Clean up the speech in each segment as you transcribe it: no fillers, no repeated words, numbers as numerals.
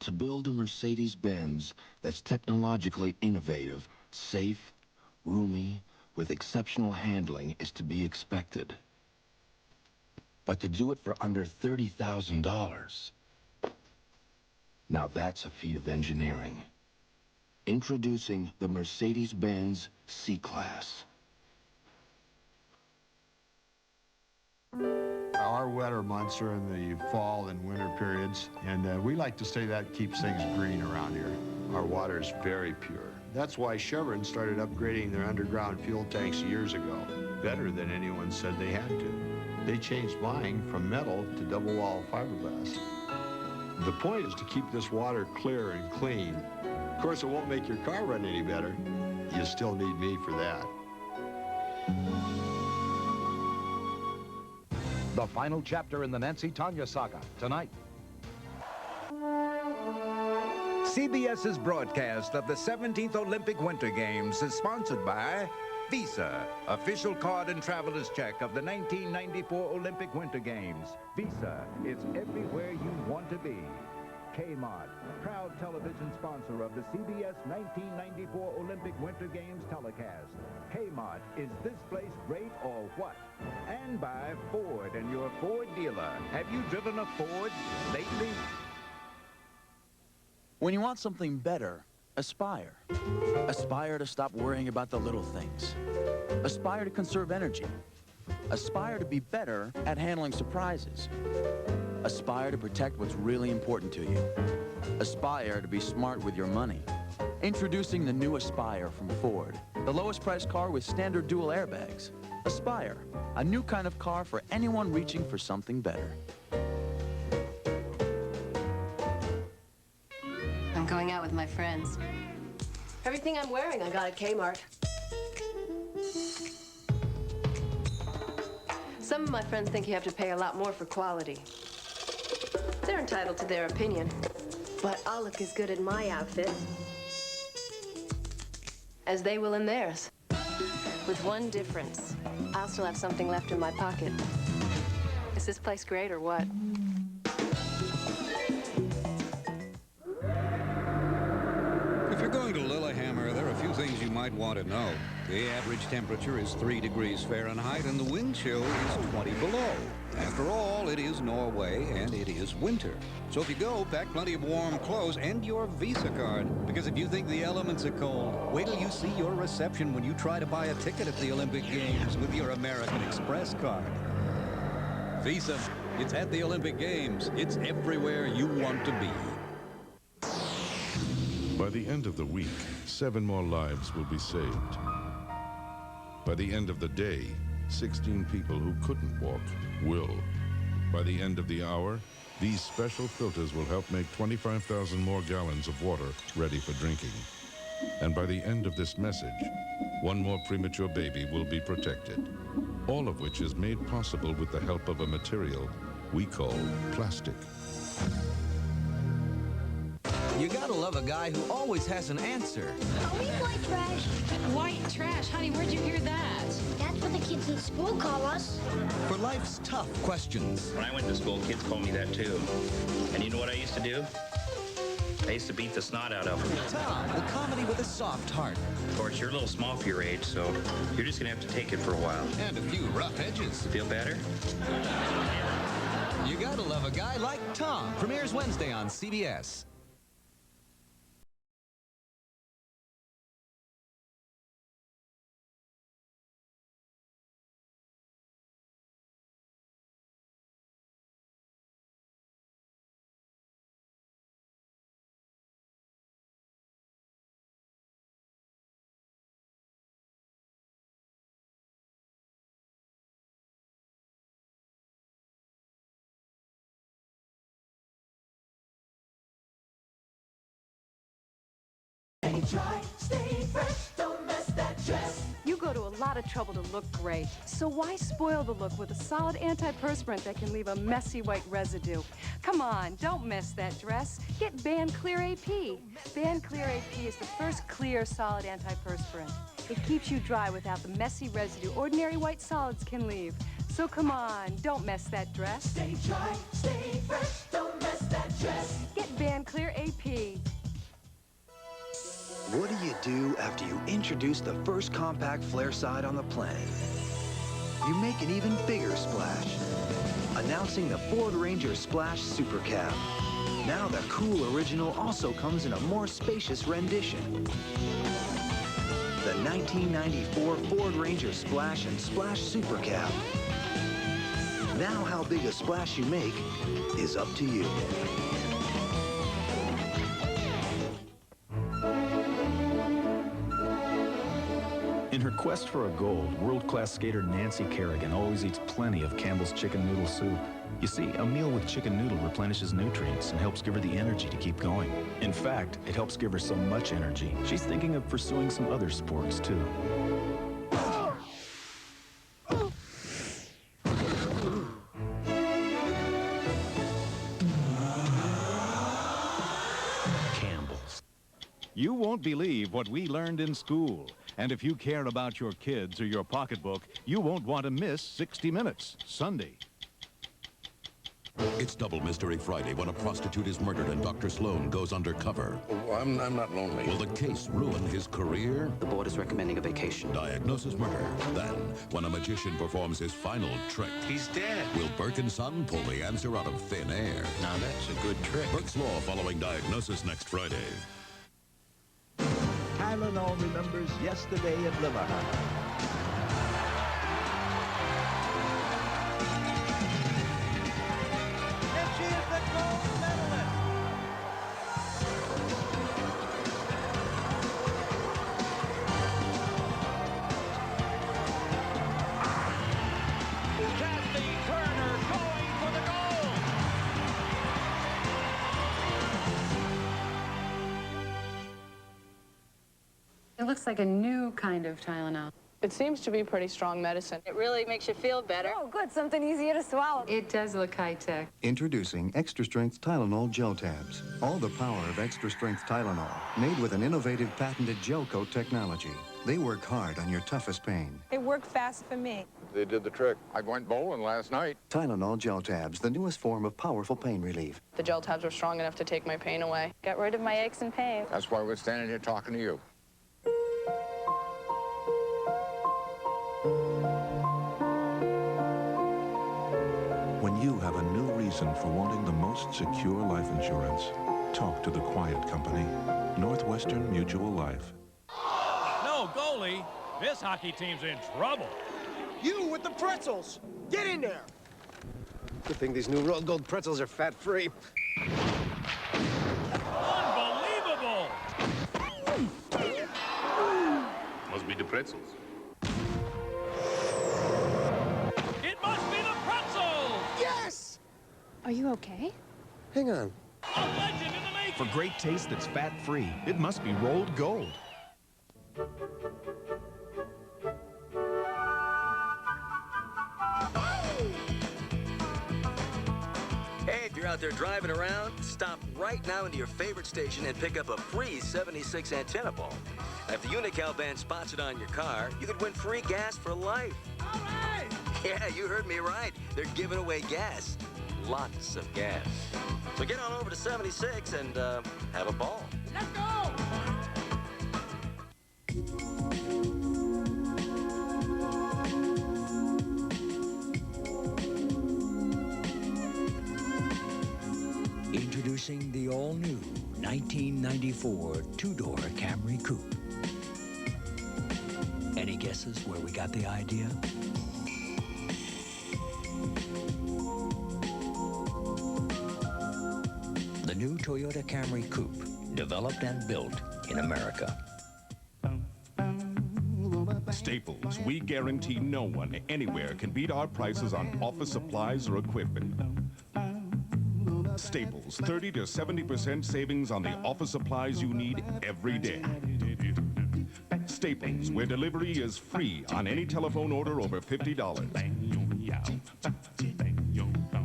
To build a Mercedes-Benz that's technologically innovative, safe, roomy, with exceptional handling is to be expected. But to do it for under $30,000, now that's a feat of engineering. Introducing the Mercedes-Benz C-Class. Our wetter months are in the fall and winter periods, and we like to say that keeps things green around here. Our water is very pure. That's why Chevron started upgrading their underground fuel tanks years ago, better than anyone said they had to. They changed mine from metal to double-wall fiberglass. The point is to keep this water clear and clean. Of course, it won't make your car run any better. You still need me for that. The final chapter in the Nancy Tanya saga, tonight. CBS's broadcast of the 17th Olympic Winter Games is sponsored by Visa, official card and traveler's check of the 1994 Olympic Winter Games. Visa, it's everywhere you want to be. Kmart, proud television sponsor of the CBS 1994 Olympic Winter Games telecast. Kmart, is this place great or what? And by Ford and your Ford dealer. Have you driven a Ford lately? When you want something better, aspire. Aspire to stop worrying about the little things. Aspire to conserve energy. Aspire to be better at handling surprises. Aspire to protect what's really important to you. Aspire to be smart with your money. Introducing the new Aspire from Ford, the lowest priced car with standard dual airbags. Aspire, a new kind of car for anyone reaching for something better. I'm going out with my friends. Everything I'm wearing I got at Kmart. Some of my friends think you have to pay a lot more for quality. They're entitled to their opinion, but I'll look as good in my outfit as they will in theirs. With one difference, I'll still have something left in my pocket. Is this place great or what? If you're going to Lillehammer, there are a few things you might want to know. The average temperature is 3 degrees Fahrenheit, and the wind chill is 20 below. After all, it is Norway, and it is winter. So if you go, pack plenty of warm clothes and your Visa card. Because if you think the elements are cold, wait till you see your reception when you try to buy a ticket at the Olympic Games with your American Express card. Visa, it's at the Olympic Games. It's everywhere you want to be. By the end of the week, 7 more lives will be saved. By the end of the day, 16 people who couldn't walk will. By the end of the hour, these special filters will help make 25,000 more gallons of water ready for drinking. And by the end of this message, 1 more premature baby will be protected. All of which is made possible with the help of a material we call plastic. You gotta love a guy who always has an answer. Are we white trash? White trash? Honey, where'd you hear that? That's what the kids in school call us. For life's tough questions. When I went to school, kids called me that too. And you know what I used to do? I used to beat the snot out of them. Tom, the comedy with a soft heart. Of course, you're a little small for your age, so you're just gonna have to take it for a while. And a few rough edges. Feel better? You gotta love a guy like Tom. Premieres Wednesday on CBS. Dry, stay fresh, don't mess that dress. You go to a lot of trouble to look great, so why spoil the look with a solid antiperspirant that can leave a messy white residue? Come on, don't mess that dress. Get Ban Clear AP. Ban Clear AP is the first clear, solid antiperspirant. It keeps you dry without the messy residue ordinary white solids can leave. So come on, don't mess that dress. Stay dry, stay fresh, don't mess that dress. dress. Get Band Clear AP. What do you do after you introduce the first compact flare side on the planet? You make an even bigger splash. Announcing the Ford Ranger Splash Super Cab. Now the cool original also comes in a more spacious rendition. The 1994 Ford Ranger Splash and Splash Super Cab. Now how big a splash you make is up to you. In her quest for a gold, world-class skater Nancy Kerrigan always eats plenty of Campbell's chicken noodle soup. You see, a meal with chicken noodle replenishes nutrients and helps give her the energy to keep going. In fact, it helps give her so much energy, she's thinking of pursuing some other sports, too. Campbell's. You won't believe what we learned in school. And if you care about your kids or your pocketbook, you won't want to miss 60 Minutes, Sunday. It's Double Mystery Friday when a prostitute is murdered and Dr. Sloan goes undercover. Oh, I'm not lonely. Will the case ruin his career? The board is recommending a vacation. Diagnosis murder. Then, when a magician performs his final trick... He's dead. Will Burke and Son pull the answer out of thin air? Now that's a good trick. Burke's Law following Diagnosis next Friday. Tylenol remembers yesterday at Liverpool. It looks like a new kind of Tylenol. It seems to be pretty strong medicine. It really makes you feel better. Oh, good. Something easier to swallow. It does look high-tech. Introducing extra-strength Tylenol gel tabs. All the power of extra-strength Tylenol, made with an innovative patented gel coat technology. They work hard on your toughest pain. It worked fast for me. They did the trick. I went bowling last night. Tylenol gel tabs, the newest form of powerful pain relief. The gel tabs were strong enough to take my pain away. Got rid of my aches and pains. That's why we're standing here talking to you. When you have a new reason for wanting the most secure life insurance, talk to the quiet company, Northwestern Mutual Life. No, goalie. This hockey team's in trouble. You with the pretzels. Get in there. Good thing these new rolled gold pretzels are fat-free. Unbelievable! Must be the pretzels. It must be the pretzels! Yes! Are you okay? Hang on. A legend in the making! For great taste that's fat-free, it must be rolled gold. Hey, if you're out there driving around, stop right now into your favorite station and pick up a free 76 antenna bulb. If the Unical band spots it on your car, you could win free gas for life. All right! Yeah, you heard me right. They're giving away gas. Lots of gas. So get on over to 76 and have a ball. Let's go! Introducing the all-new 1994 two-door Camry Coupe. Any guesses where we got the idea? The new Toyota Camry Coupe, developed and built in America. Staples, we guarantee no one anywhere can beat our prices on office supplies or equipment. Staples, 30 to 70% savings on the office supplies you need every day. Staples, where delivery is free on any telephone order over $50.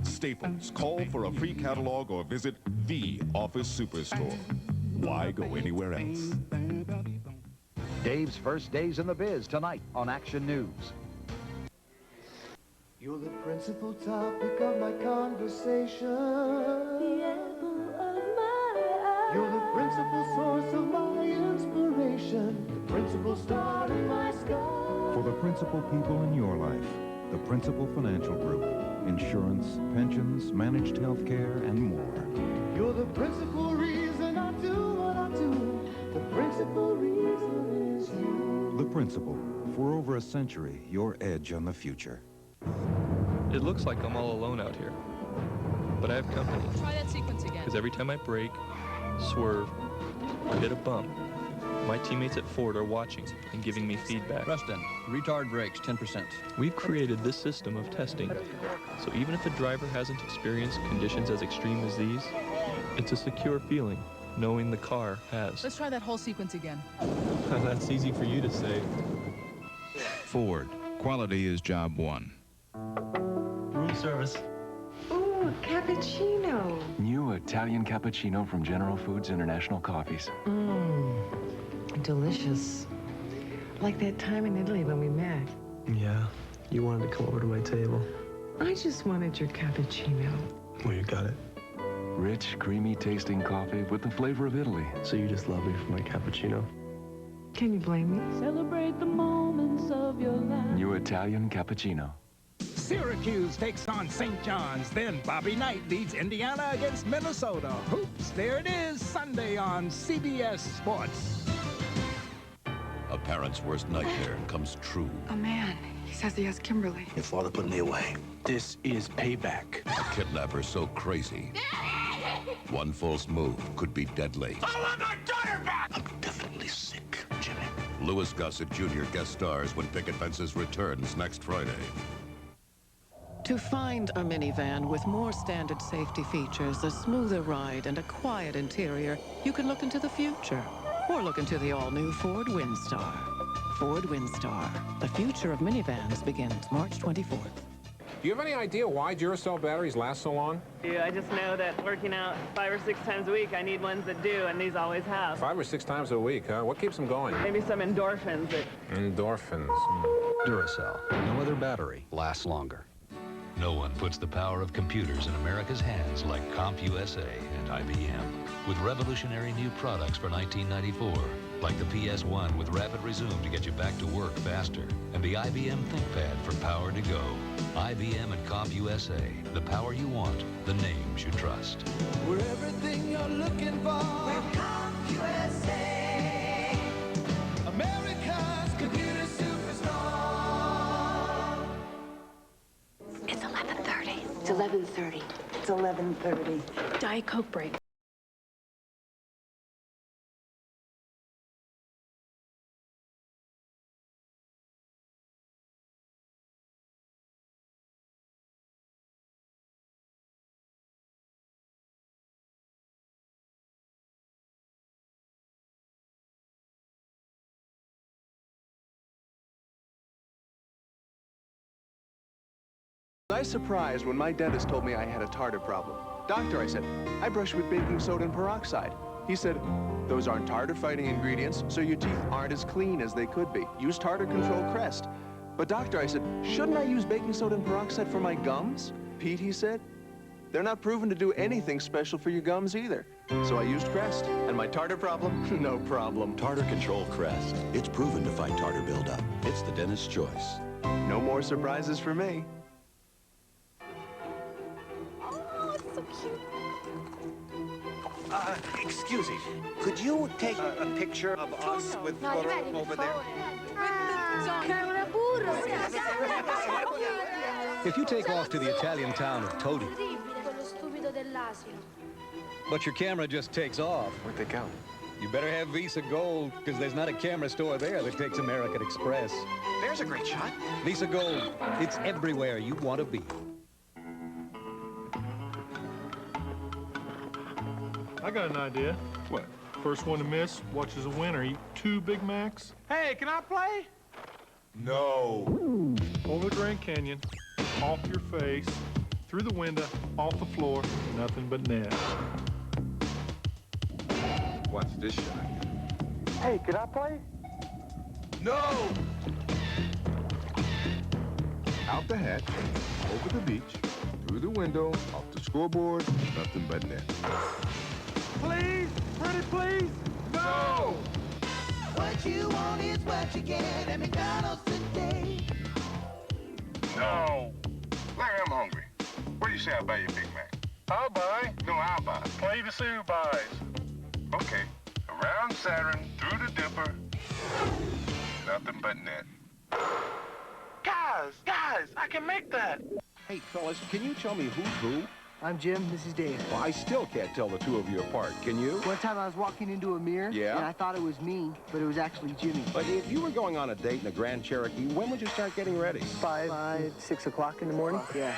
Staples, call for a free catalog or visit the Office Superstore. Why go anywhere else? Dave's first days in the biz tonight on Action News. You're the principal topic of my conversation. The apple principal people in your life. The Principal Financial Group. Insurance, pensions, managed health care, and more. You're the principal reason I do what I do. The principal reason is you. The Principal. For over a century, your edge on the future. It looks like I'm all alone out here. But I have company. Try that sequence again. Because every time I brake, swerve, or hit a bump, my teammates at Ford are watching and giving me feedback. Preston, retard brakes, 10%. We've created this system of testing, so even if a driver hasn't experienced conditions as extreme as these, it's a secure feeling, knowing the car has. Let's try that whole sequence again. That's easy for you to say. Ford, quality is job one. Room service. Ooh, cappuccino. New Italian cappuccino from General Foods International Coffees. Delicious. Like that time in Italy when we met. Yeah, you wanted to come over to my table. I just wanted your cappuccino. Well, you got it. Rich, creamy tasting coffee with the flavor of Italy. So you just love me for my cappuccino? Can you blame me? Celebrate the moments of your life. New Italian cappuccino. Syracuse takes on St. John's. Then Bobby Knight leads Indiana against Minnesota. Hoops, there it is, Sunday on CBS Sports. A parent's worst nightmare comes true. A man. He says he has Kimberly. Your father put me away. This is payback. A kidnapper so crazy. One false move could be deadly. I want my daughter back! I'm definitely sick, Jimmy. Louis Gossett Jr. guest stars when Picket Fences returns next Friday. To find a minivan with more standard safety features, a smoother ride, and a quiet interior, you can look into the future. Or look into the all-new Ford Windstar. Ford Windstar. The future of minivans begins March 24th. Do you have any idea why Duracell batteries last so long? I just know that working out 5 or 6 times a week, I need ones that do, and these always have. 5 or 6 times a week, huh? What keeps them going? Maybe some endorphins. Endorphins. Duracell. No other battery lasts longer. No one puts the power of computers in America's hands like CompUSA and IBM. With revolutionary new products for 1994, like the PS1 with rapid resume to get you back to work faster, and the IBM ThinkPad for power to go. IBM and CompUSA, the power you want, the names you trust. We're everything you're looking for. We're CompUSA. America's computer superstar. It's 11:30. It's 11:30. It's 11:30. Diet Coke break. I was surprised when my dentist told me I had a tartar problem. Doctor, I said, I brush with baking soda and peroxide. He said, those aren't tartar-fighting ingredients, so your teeth aren't as clean as they could be. Use Tartar Control Crest. But doctor, I said, shouldn't I use baking soda and peroxide for my gums? Pete, he said, they're not proven to do anything special for your gums either. So I used Crest. And my tartar problem? No problem. Tartar Control Crest. It's proven to fight tartar buildup. It's the dentist's choice. No more surprises for me. Excuse me, could you take a picture of us with photo over there? If you take off to the Italian town of Todi, but your camera just takes off. Where'd they go? You better have Visa Gold, because there's not a camera store there that takes American Express. There's a great shot. Visa Gold, it's everywhere you want to be. I got an idea. What? First one to miss watches a winner eat 2 Big Macs. Hey, can I play? No. Over the Grand Canyon, off your face, through the window, off the floor, nothing but net. Watch this shot. Hey, can I play? No! Out the hatch, over the beach, through the window, off the scoreboard, nothing but net. Please, pretty please, no! What you want is what you get at McDonald's today. day. No. Larry, I'm hungry. What do you say I buy you a Big Mac? I'll buy. No, I'll buy. Flavor Sue buys. Okay. Around Saturn, through the Dipper. Nothing but net. Guys, I can make that. Hey, fellas, can you tell me who's who? I'm Jim, this is Dave. Well, I still can't tell the two of you apart. Can you? One time I was walking into a mirror, Yeah? and I thought it was me, but it was actually Jimmy. But if you were going on a date in a Grand Cherokee, when would you start getting ready? 6 o'clock in the morning? Yeah.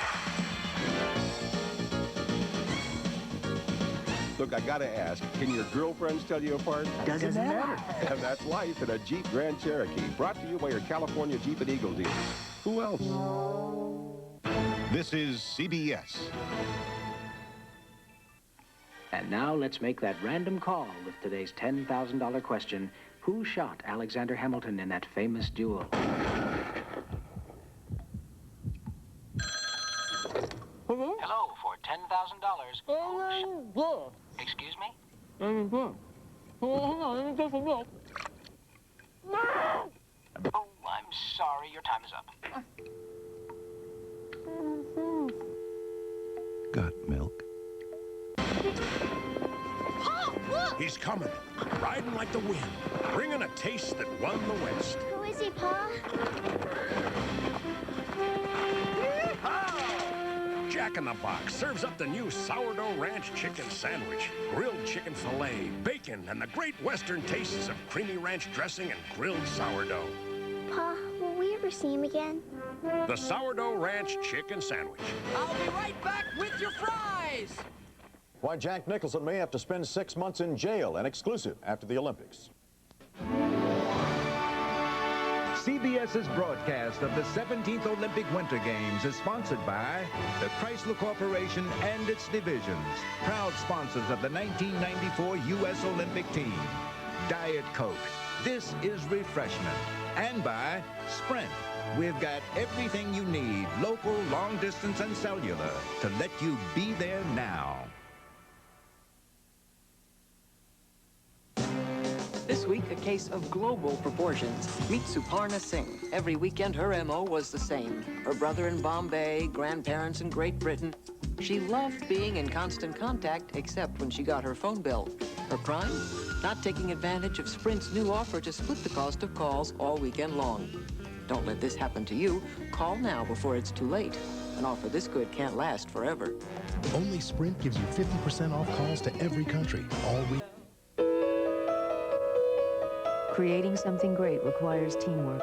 Look, I gotta ask, can your girlfriends tell you apart? Doesn't matter. And that's life in a Jeep Grand Cherokee, brought to you by your California Jeep and Eagle dealers. Who else? This is CBS. And now let's make that random call with today's $10,000 question. Who shot Alexander Hamilton in that famous duel? Hello, for $10,000. Excuse me? Oh, I'm sorry, your time is up. Got milk? He's coming, riding like the wind, bringing a taste that won the West. Who is he, Pa? Jack in the Box serves up the new sourdough ranch chicken sandwich, grilled chicken filet, bacon, and the great Western tastes of creamy ranch dressing and grilled sourdough. Pa, will we ever see him again? The sourdough ranch chicken sandwich. I'll be right back with your fries! Why Jack Nicholson may have to spend 6 months in jail, an exclusive after the Olympics. CBS's broadcast of the 17th Olympic Winter Games is sponsored by the Chrysler Corporation and its divisions, proud sponsors of the 1994 U.S. Olympic team. Diet Coke, this is refreshment. And by Sprint. We've got everything you need, local, long distance, and cellular, to let you be there now. This week, a case of global proportions. Meet Suparna Singh. Every weekend, her M.O. was the same. Her brother in Bombay, grandparents in Great Britain. She loved being in constant contact, except when she got her phone bill. Her crime? Not taking advantage of Sprint's new offer to split the cost of calls all weekend long. Don't let this happen to you. Call now before it's too late. An offer this good can't last forever. Only Sprint gives you 50% off calls to every country all week. Creating something great requires teamwork.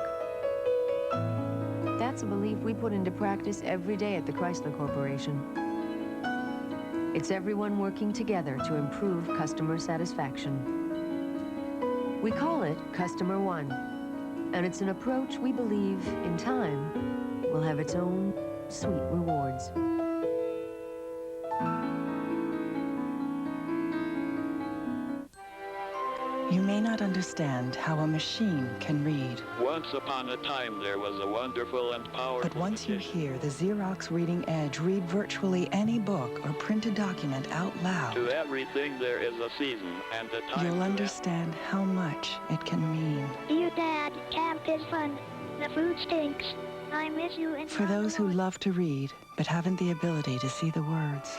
That's a belief we put into practice every day at the Chrysler Corporation. It's everyone working together to improve customer satisfaction. We call it Customer One, and it's an approach we believe, in time, will have its own sweet rewards. You may not understand how a machine can read. Once upon a time, there was a wonderful and powerful... But once you hear the Xerox Reading Edge read virtually any book or printed document out loud... To everything there is a season and a time... You'll understand how much it can mean. Dear Dad, camp is fun. The food stinks. I miss you and... For those who love to read, but haven't the ability to see the words.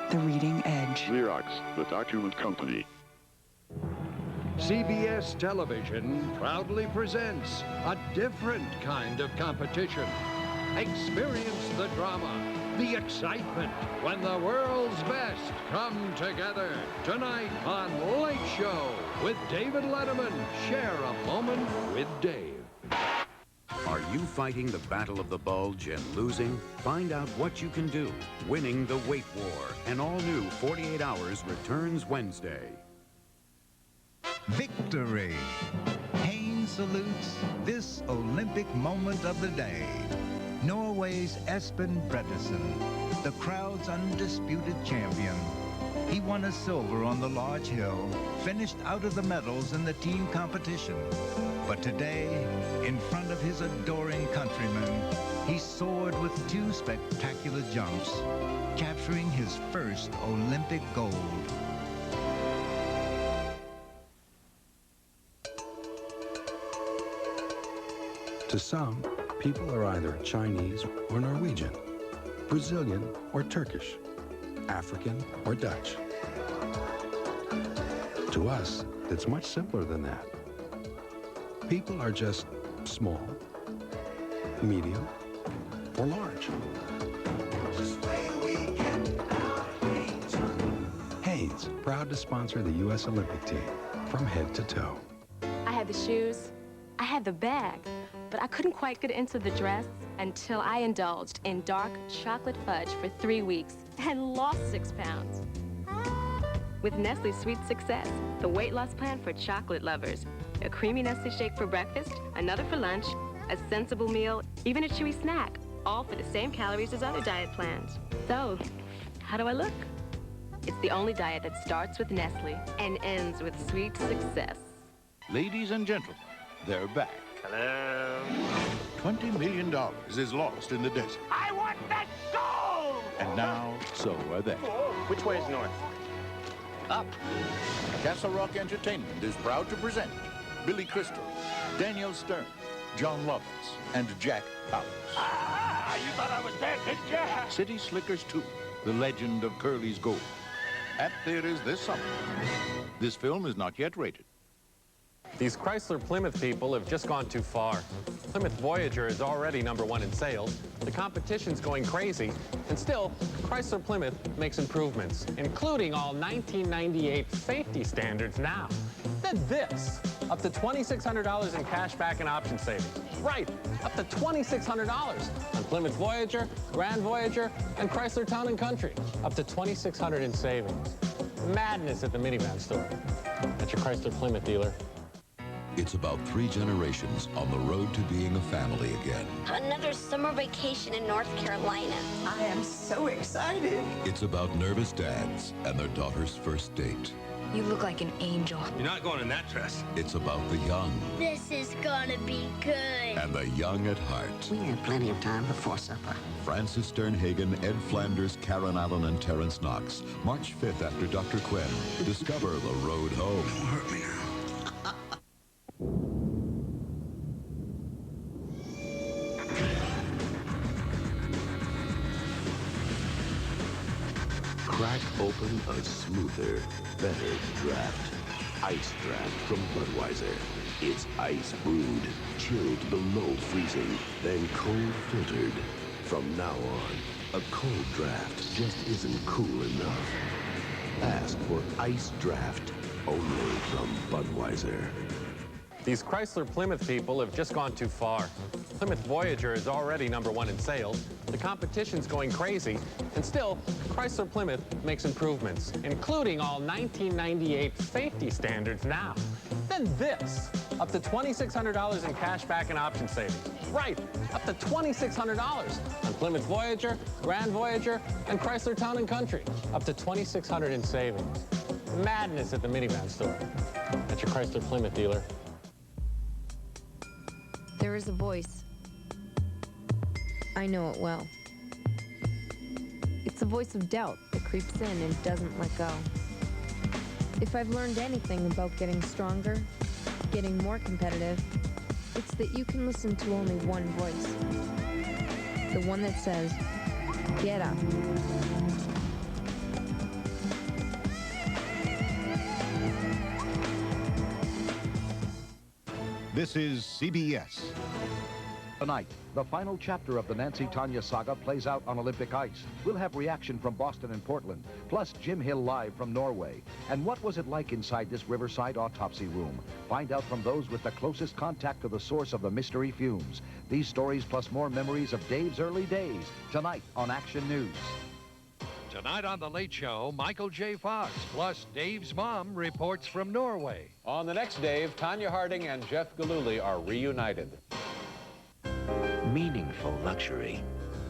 The Reading Edge. Xerox, the document company. CBS Television proudly presents a different kind of competition. Experience the drama, the excitement when the world's best come together. Tonight on Late Show with David Letterman. Share a moment with Dave. Are you fighting the battle of the bulge and losing? Find out what you can do. Winning the Weight War. An all-new 48 Hours returns Wednesday. Victory! Haynes salutes this Olympic moment of the day. Norway's Espen Bredesen, the crowd's undisputed champion. He won a silver on the large hill, finished out of the medals in the team competition. But today, in front of his adoring countrymen, he soared with 2 spectacular jumps, capturing his first Olympic gold. To some, People are either Chinese or Norwegian, Brazilian or Turkish, African or Dutch. To us, it's much simpler than that. People are just small, medium, or large. Hanes, proud to sponsor the U.S. Olympic team from head to toe. I had the shoes, I had the bag, but I couldn't quite get into the dress until I indulged in dark chocolate fudge for 3 weeks and lost 6 pounds. With Nestle's Sweet Success, the weight loss plan for chocolate lovers. A creamy Nestle shake for breakfast, another for lunch, a sensible meal, even a chewy snack, all for the same calories as other diet plans. So, how do I look? It's the only diet that starts with Nestle and ends with sweet success. Ladies and gentlemen, they're back. Hello? $20 million is lost in the desert. I want that gold! And now, so are they. Which way is north? Up. Castle Rock Entertainment is proud to present Billy Crystal, Daniel Stern, John Lovitz, and Jack Palance. Ah, you thought I was dead, didn't you? City Slickers 2, The Legend of Curly's Gold. At theaters this summer. This film is not yet rated. These Chrysler Plymouth people have just gone too far. Plymouth Voyager is already #1 in sales. The competition's going crazy. And still, Chrysler Plymouth makes improvements, including all 1998 safety standards now. Then this, up to $2,600 in cash back and option savings. Right, up to $2,600 on Plymouth Voyager, Grand Voyager, and Chrysler Town & Country. Up to $2,600 in savings. Madness at the minivan store. At your Chrysler Plymouth dealer. It's about 3 generations on the road to being a family again. Another summer vacation in North Carolina. I am so excited. It's about nervous dads and their daughter's first date. You look like an angel. You're not going in that dress. It's about the young This is gonna be good. and the young at heart. We had plenty of time before supper. Francis Sternhagen, Ed Flanders, Karen Allen, and Terrence Knox. March 5th after Dr. Quinn. Discover the road home. Don't hurt me now. Crack open a smoother, better draft. Ice Draft from Budweiser. It's ice brewed, chilled below freezing, then cold filtered. From now on, a cold draft just isn't cool enough. Ask for Ice Draft, only from Budweiser. These Chrysler Plymouth people have just gone too far. Plymouth Voyager is already #1 in sales. The competition's going crazy. And still, Chrysler Plymouth makes improvements, including all 1998 safety standards now. Then this, up to $2,600 in cash back and option savings. Right, up to $2,600 on Plymouth Voyager, Grand Voyager, and Chrysler Town & Country. Up to $2,600 in savings. Madness at the minivan store. At your Chrysler Plymouth dealer. There is a voice. I know it well. It's a voice of doubt that creeps in and doesn't let go. If I've learned anything about getting stronger, getting more competitive, it's that you can listen to only one voice. The one that says, get up. This is CBS. Tonight, the final chapter of the Nancy Tanya saga plays out on Olympic ice. We'll have reaction from Boston and Portland, plus Jim Hill live from Norway. And what was it like inside this Riverside autopsy room? Find out from those with the closest contact to the source of the mystery fumes. These stories plus more memories of Dave's early days, tonight on Action News. Tonight on The Late Show, Michael J. Fox, plus Dave's mom reports from Norway. On the next Dave, Tanya Harding and Jeff Gillooly are reunited. Meaningful luxury.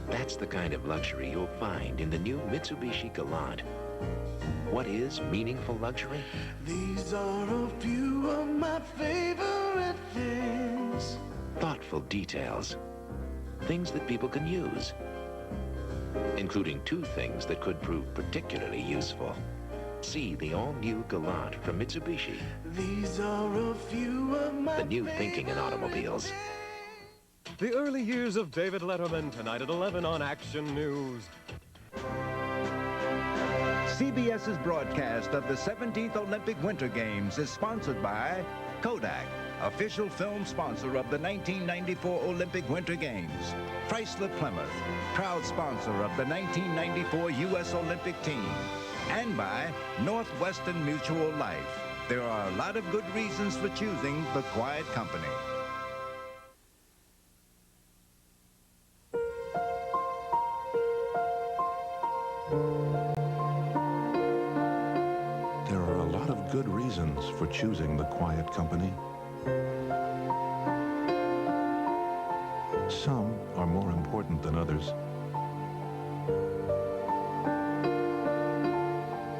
That's the kind of luxury you'll find in the new Mitsubishi Galant. What is meaningful luxury? These are a few of my favorite things. Thoughtful details. Things that people can use. Including 2 things that could prove particularly useful. See the all-new Galant from Mitsubishi. These are a few of my The new thinking in automobiles. The early years of David Letterman, tonight at 11 on Action News. CBS's broadcast of the 17th Olympic Winter Games is sponsored by Kodak, official film sponsor of the 1994 Olympic Winter Games. Chrysler Plymouth, proud sponsor of the 1994 U.S. Olympic team. And by Northwestern Mutual Life. There are a lot of good reasons for choosing the quiet company. There are a lot of good reasons for choosing the quiet company. Some are more important than others.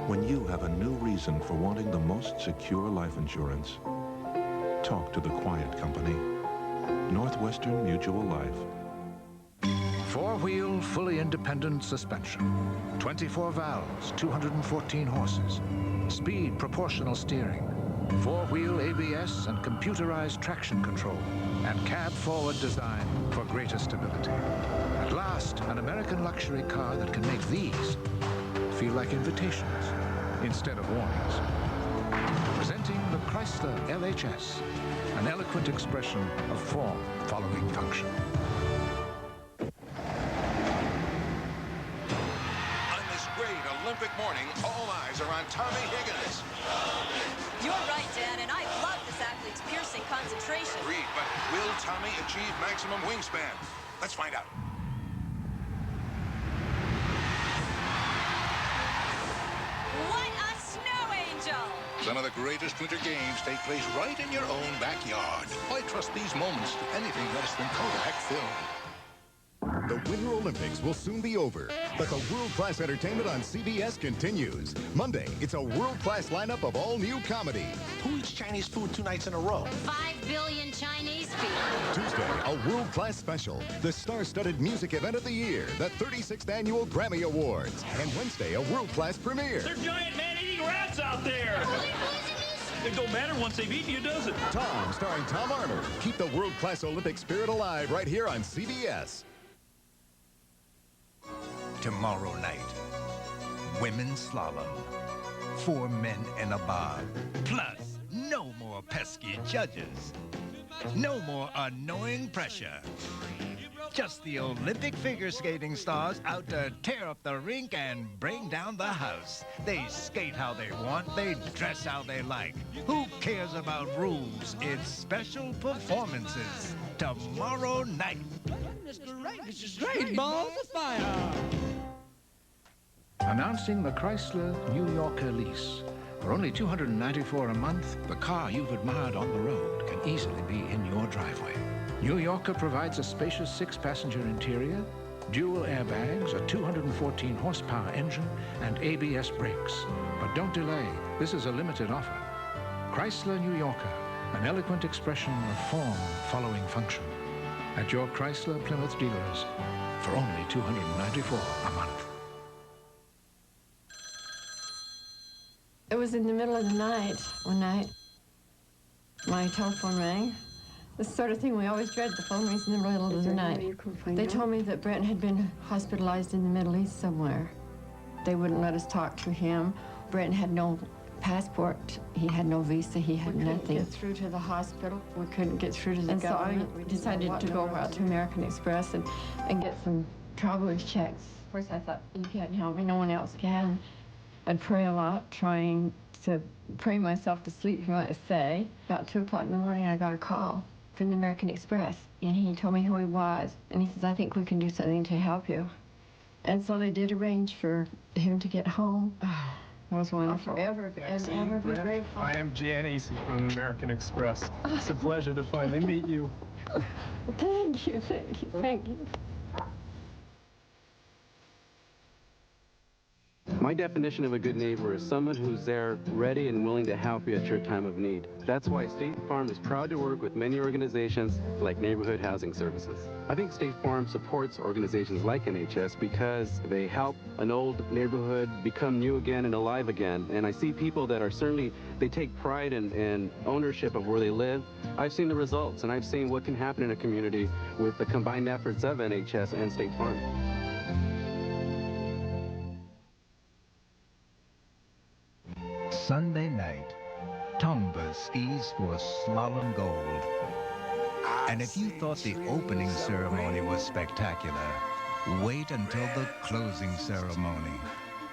When you have a new reason for wanting the most secure life insurance, talk to the quiet company. Northwestern Mutual Life. Four-wheel, fully independent suspension. 24 valves, 214 horses. Speed proportional steering. Four-wheel ABS and computerized traction control. And cab-forward design for greater stability. At last, an American luxury car that can make these feel like invitations instead of warnings. Presenting the Chrysler LHS, an eloquent expression of form following function. On this great Olympic morning, all eyes are on Tommy Higgins. You're right, Dan, and I love this athlete's piercing concentration. Agreed, but will Tommy achieve maximum wingspan? Let's find out. What a snow angel! Some of the greatest winter games take place right in your own backyard. Why trust these moments to anything less than Kodak film? The Winter Olympics will soon be over, but the world-class entertainment on CBS continues. Monday, it's a world-class lineup of all-new comedy. Who eats Chinese food 2 nights in a row? 5 billion Chinese people. Tuesday, a world-class special, the star-studded music event of the year, the 36th Annual Grammy Awards. And Wednesday, a world-class premiere. They're giant man-eating rats out there! It don't matter once they've eaten you, does it? Tom, starring Tom Arnold. Keep the world-class Olympic spirit alive right here on CBS. Tomorrow night, women's slalom. 4 men in a bar. Plus, no more pesky judges. No more annoying pressure. Just the Olympic figure skating stars out to tear up the rink and bring down the house. They skate how they want, they dress how they like. Who cares about rules? It's special performances. Tomorrow night. This is great, balls of fire. Announcing the Chrysler New Yorker lease. For only $294 a month, the car you've admired on the road can easily be in your driveway. New Yorker provides a spacious 6-passenger interior, dual airbags, a 214 horsepower engine, and ABS brakes. But don't delay, this is a limited offer. Chrysler New Yorker, an eloquent expression of form following function. At your Chrysler Plymouth dealers for only $294 a month. It was in the middle of the night, one night. My telephone rang. The sort of thing we always dread, the phone rings in the middle of the night. They told me that Brent had been hospitalized in the Middle East somewhere. They wouldn't let us talk to him. Brent had no passport. He had no visa. He had nothing. We couldn't get through to the hospital. We couldn't get through to the government. So I decided to go out to American Express and get some traveler's checks. Of course, I thought, you can't help me. No one else can. I'd pray a lot, trying to pray myself to sleep, you might say. About 2 o'clock in the morning, I got a call from the American Express, and he told me who he was. And he says, I think we can do something to help you. And so they did arrange for him to get home. It was wonderful. Ever be grateful. I am Jan Acey from American Express. It's a pleasure to finally meet you. Thank you, thank you, thank you. My My definition of a good neighbor is someone who's there ready and willing to help you at your time of need. That's why State Farm is proud to work with many organizations like Neighborhood Housing Services. I think State Farm supports organizations like NHS because they help an old neighborhood become new again and alive again. And I see people that are certainly, they take pride in ownership of where they live. I've seen the results, and I've seen what can happen in a community with the combined efforts of NHS and State Farm. Sunday night, Tomba skis for slalom gold. And if you thought the opening ceremony was spectacular, wait until the closing ceremony.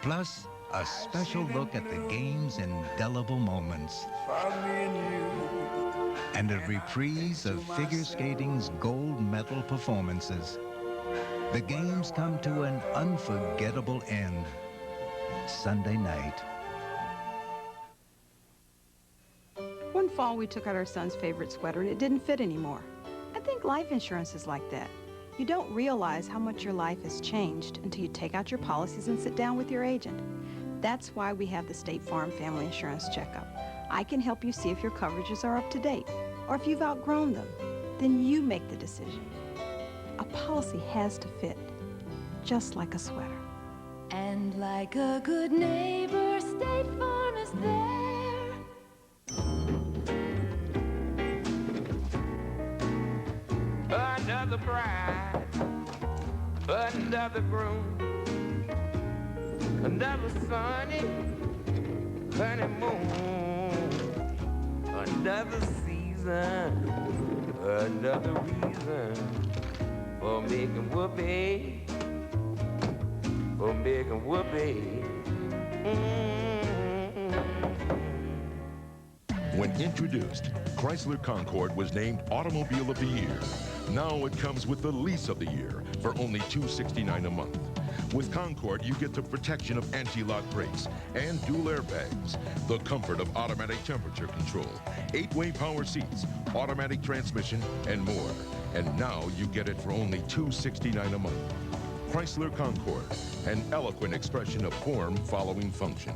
Plus, a special look at the game's indelible moments. And a reprise of figure skating's gold medal performances. The games come to an unforgettable end. Sunday night. One fall, we took out our son's favorite sweater, and it didn't fit anymore. I think life insurance is like that. You don't realize how much your life has changed until you take out your policies and sit down with your agent. That's why we have the State Farm Family Insurance Checkup. I can help you see if your coverages are up to date, or if you've outgrown them. Then you make the decision. A policy has to fit, just like a sweater. And like a good neighbor, State Farm is there. Another bride, another groom, another sunny honeymoon, another season, another reason for making whoopee, for making whoopee. When introduced, Chrysler Concorde was named Automobile of the Year. Now it comes with the Lease of the Year for only $269 a month. With Concorde, you get the protection of anti-lock brakes and dual airbags, the comfort of automatic temperature control, 8-way power seats, automatic transmission, and more. And now you get it for only $269 a month. Chrysler Concorde, an eloquent expression of form following function.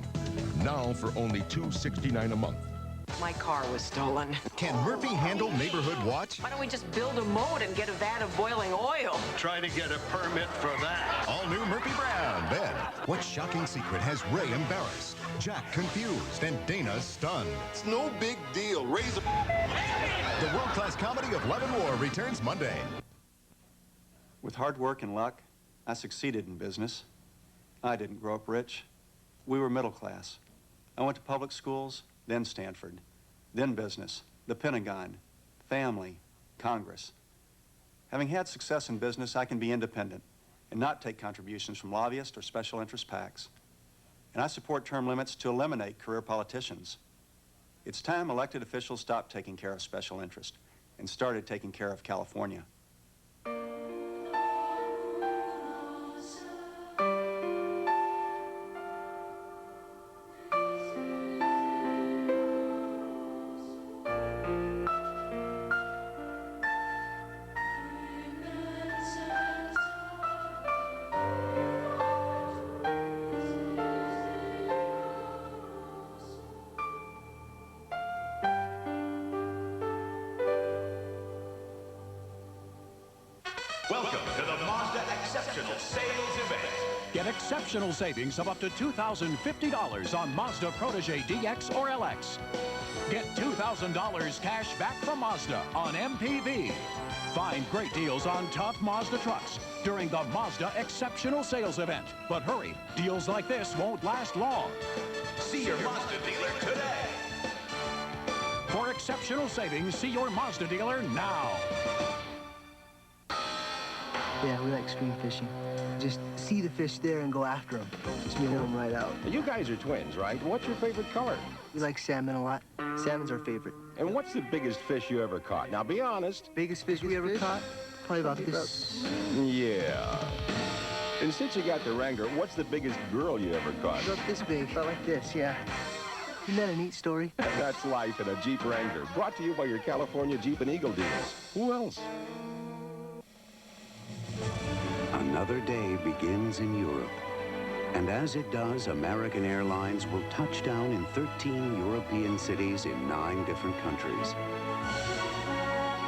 Now for only $269 a month. My car was stolen. Can Murphy handle Neighborhood Watch? Why don't we just build a moat and get a vat of boiling oil? Try to get a permit for that. All new Murphy Brown. Then, what shocking secret has Ray embarrassed, Jack confused, and Dana stunned? It's no big deal. Ray's The world-class comedy of Love and War returns Monday. With hard work and luck, I succeeded in business. I didn't grow up rich. We were middle class. I went to public schools, then Stanford, then business, the Pentagon, family, Congress. Having had success in business, I can be independent and not take contributions from lobbyists or special interest PACs. And I support term limits to eliminate career politicians. It's time elected officials stopped taking care of special interest and started taking care of California. Welcome to the Mazda Exceptional Sales Event. Get exceptional savings of up to $2,050 on Mazda Protege DX or LX. Get $2,000 cash back from Mazda on MPV. Find great deals on tough Mazda trucks during the Mazda Exceptional Sales Event. But hurry, deals like this won't last long. See your Mazda dealer today. For exceptional savings, see your Mazda dealer now. Yeah, we like stream fishing. Just see the fish there and go after them. Just pull them right out. You guys are twins, right? What's your favorite color? We like salmon a lot. Salmon's our favorite. And what's the biggest fish you ever caught? Now, be honest. Biggest fish we ever caught? Probably about this. Yeah. And since you got the Wrangler, what's the biggest girl you ever caught? About this big. About like this, yeah. Isn't that a neat story? That's life in a Jeep Wrangler. Brought to you by your California Jeep and Eagle dealers. Who else? Another day begins in Europe. And as it does, American Airlines will touch down in 13 European cities in 9 different countries.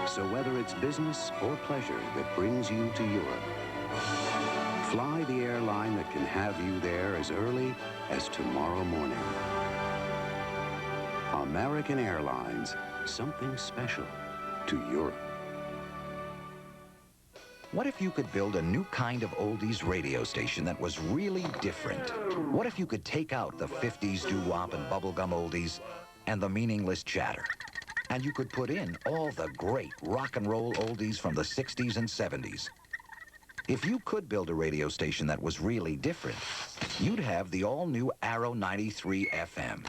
So whether it's business or pleasure that brings you to Europe, fly the airline that can have you there as early as tomorrow morning. American Airlines, something special to Europe. What if you could build a new kind of oldies radio station that was really different? What if you could take out the 50s doo-wop and bubblegum oldies and the meaningless chatter? And you could put in all the great rock and roll oldies from the 60s and 70s. If you could build a radio station that was really different, you'd have the all-new Arrow 93 FM.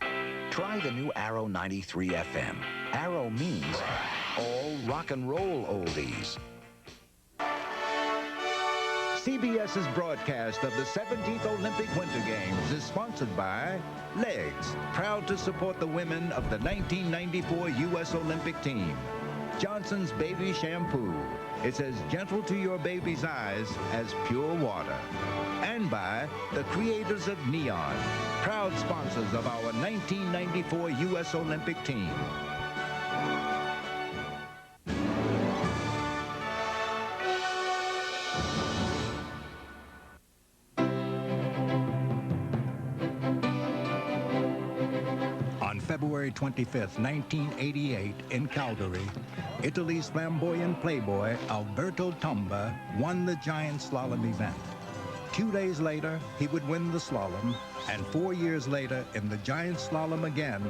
Try the new Arrow 93 FM. Arrow means all rock and roll oldies. CBS's broadcast of the 17th Olympic Winter Games is sponsored by Legs, proud to support the women of the 1994 U.S. Olympic team. Johnson's Baby Shampoo. It's as gentle to your baby's eyes as pure water. And by the creators of Neon, proud sponsors of our 1994 U.S. Olympic team. February 25th, 1988, in Calgary, Italy's flamboyant playboy Alberto Tomba won the giant slalom event. 2 days later, he would win the slalom, and 4 years later, in the giant slalom again,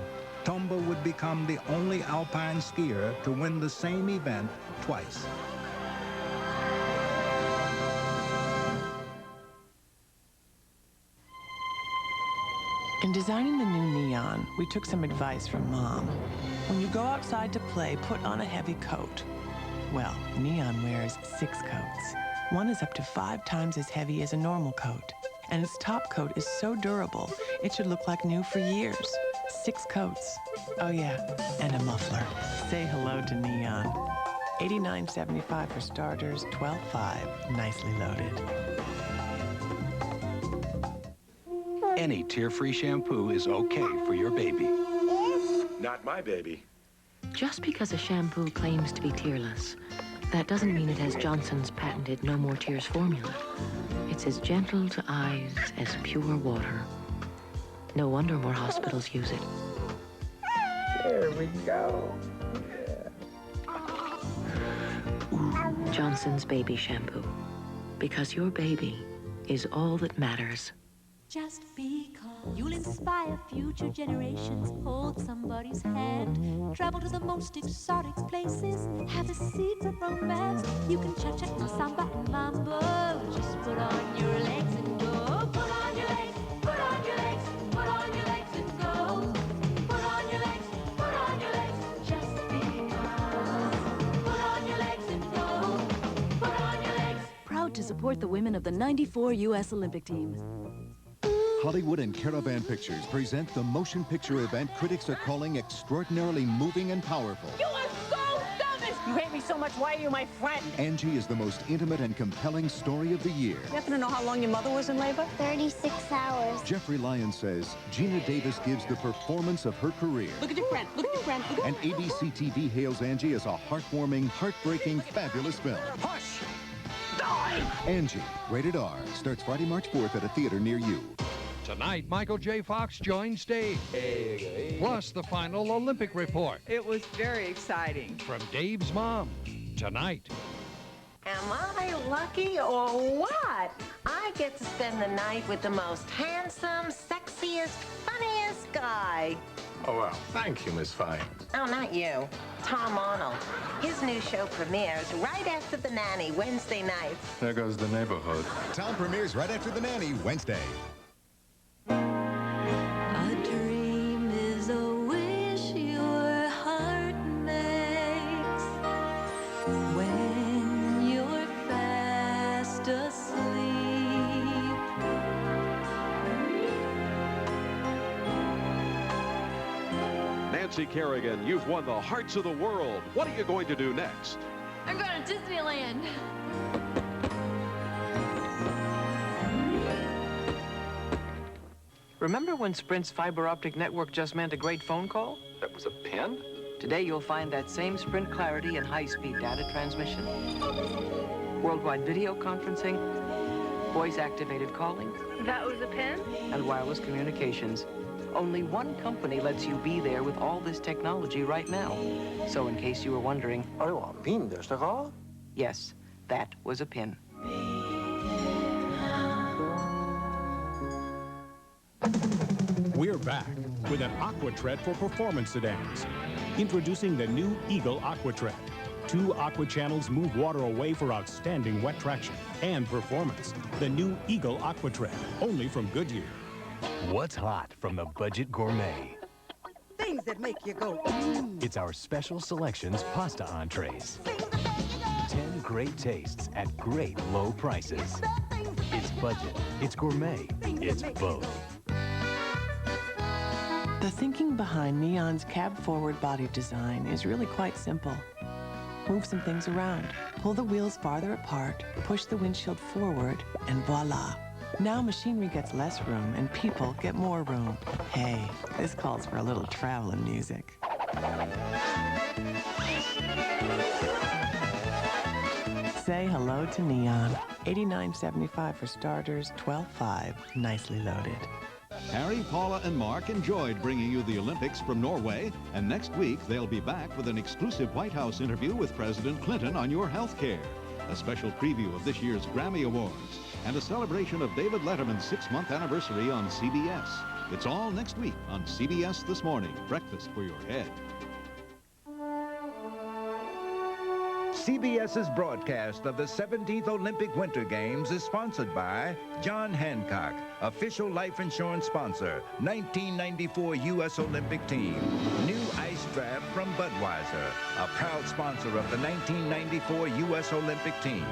Tomba would become the only alpine skier to win the same event twice. In designing the new Neon, we took some advice from Mom. When you go outside to play, put on a heavy coat. Well, Neon wears 6 coats. One is up to 5 times as heavy as a normal coat. And its top coat is so durable, it should look like new for years. 6 coats. Oh yeah, and a muffler. Say hello to Neon. $89.75 for starters, $12.5, nicely loaded. Any tear-free shampoo is okay for your baby. Not my baby. Just because a shampoo claims to be tearless, that doesn't mean it has Johnson's patented No More Tears formula. It's as gentle to eyes as pure water. No wonder more hospitals use it. There we go. Johnson's Baby Shampoo. Because your baby is all that matters. Just because you'll inspire future generations, hold somebody's hand, travel to the most exotic places, have a secret romance. You can cha-cha, samba, and mambo. Just put on your legs and go. Put on your legs, put on your legs, put on your legs and go. Put on your legs, put on your legs, just because. Put on your legs and go. Put on your legs. Proud to support the women of the '94 U.S. Olympic team. Hollywood and Caravan Pictures present the motion picture event critics are calling extraordinarily moving and powerful. You are so selfish! You hate me so much, why are you my friend? Angie is the most intimate and compelling story of the year. You happen to know how long your mother was in labor? 36 hours. Jeffrey Lyons says Gina Davis gives the performance of her career. Look at your friend, look at your friend. Look at And ABC TV hails Angie as a heartwarming, heartbreaking, fabulous film. Hush! Die! Angie, rated R, starts Friday, March 4th at a theater near you. Tonight, Michael J. Fox joins stage. Plus, the final Olympic report. It was very exciting. From Dave's mom. Tonight. Am I lucky or what? I get to spend the night with the most handsome, sexiest, funniest guy. Oh, well, thank you, Miss Fine. Oh, not you. Tom Arnold. His new show premieres right after The Nanny, Wednesday nights. There goes the neighborhood. Tom premieres right after The Nanny, Wednesday. A dream is a wish your heart makes when you're fast asleep. Nancy Kerrigan, you've won the hearts of the world. What are you going to do next? I'm going to Disneyland. Remember when Sprint's fiber optic network just meant a great phone call? That was a pin? Today you'll find that same Sprint clarity and high-speed data transmission, worldwide video conferencing, voice-activated calling. That was a pin? And wireless communications. Only one company lets you be there with all this technology right now. So in case you were wondering... Oh, a pin, that's the call? Yes, that was a pin. We're back with an AquaTread for performance sedans. Introducing the new Eagle AquaTread. 2 Aqua channels move water away for outstanding wet traction and performance. The new Eagle AquaTread, only from Goodyear. What's hot from the Budget Gourmet? Things that make you go, It's our special selections pasta entrees. 10 great tastes at great low prices. It's budget, it's gourmet, it's both. The thinking behind Neon's cab-forward body design is really quite simple. Move some things around, pull the wheels farther apart, push the windshield forward, and voila. Now machinery gets less room and people get more room. Hey, this calls for a little traveling music. Say hello to Neon. $89.75 for starters, $12.5, nicely loaded. Harry, Paula, and Mark enjoyed bringing you the Olympics from Norway, and next week they'll be back with an exclusive White House interview with President Clinton on your health care, a special preview of this year's Grammy Awards, and a celebration of David Letterman's 6-month anniversary on CBS. It's all next week on CBS This Morning, breakfast for your head. CBS's broadcast of the 17th Olympic Winter Games is sponsored by John Hancock, official life insurance sponsor, 1994 U.S. Olympic team. New ice draft from Budweiser, a proud sponsor of the 1994 U.S. Olympic team.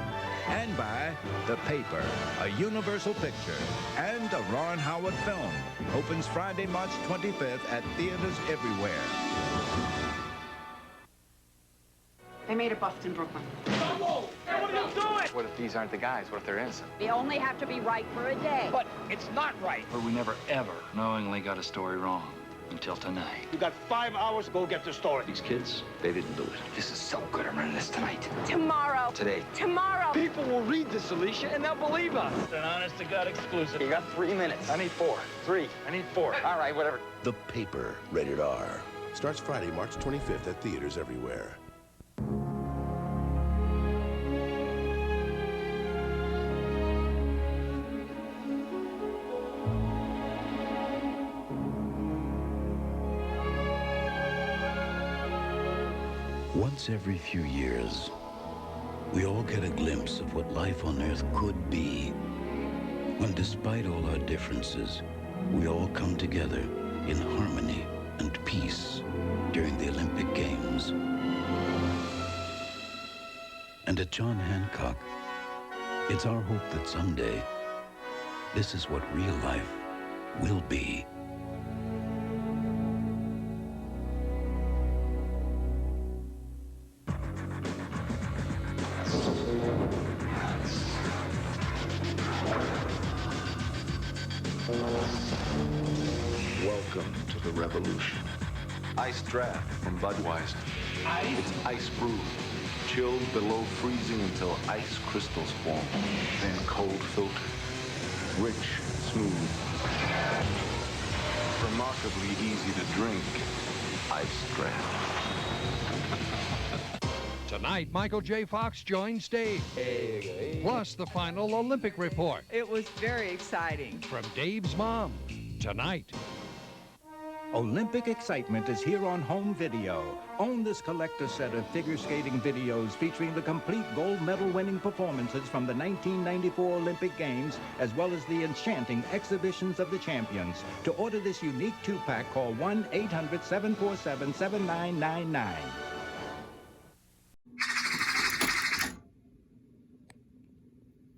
And by The Paper, a Universal picture, and a Ron Howard film. Opens Friday, March 25th at theaters everywhere. They made a bust in Brooklyn. What are you doing? What if these aren't the guys? What if they're innocent? They only have to be right for a day. But it's not right. But we never, ever knowingly got a story wrong until tonight. You got 5 hours to go get the story. These kids, they didn't do it. This is so good. I'm running this tonight. Tomorrow. Today. Tomorrow. People will read this, Alicia, and they'll believe us. It's an honest-to-God exclusive. You got 3 minutes. I need 4. 3. I need 4. All right, whatever. The Paper, rated R. Starts Friday, March 25th at theaters everywhere. Once every few years, we all get a glimpse of what life on Earth could be, when despite all our differences, we all come together in harmony and peace during the Olympic Games. And at John Hancock, it's our hope that someday, this is what real life will be. Welcome to the revolution. Ice draft from Budweiser. Ice? It's ice brewed, chilled below freezing until ice crystals form, then cold filtered. Rich, smooth, remarkably easy to drink. Ice draft. Tonight, Michael J. Fox joins stage. Plus, the final Olympic report. It was very exciting. From Dave's mom. Tonight. Olympic excitement is here on home video. Own this collector set of figure skating videos featuring the complete gold medal winning performances from the 1994 Olympic Games, as well as the enchanting exhibitions of the champions. To order this unique 2-pack, call 1-800-747-7999.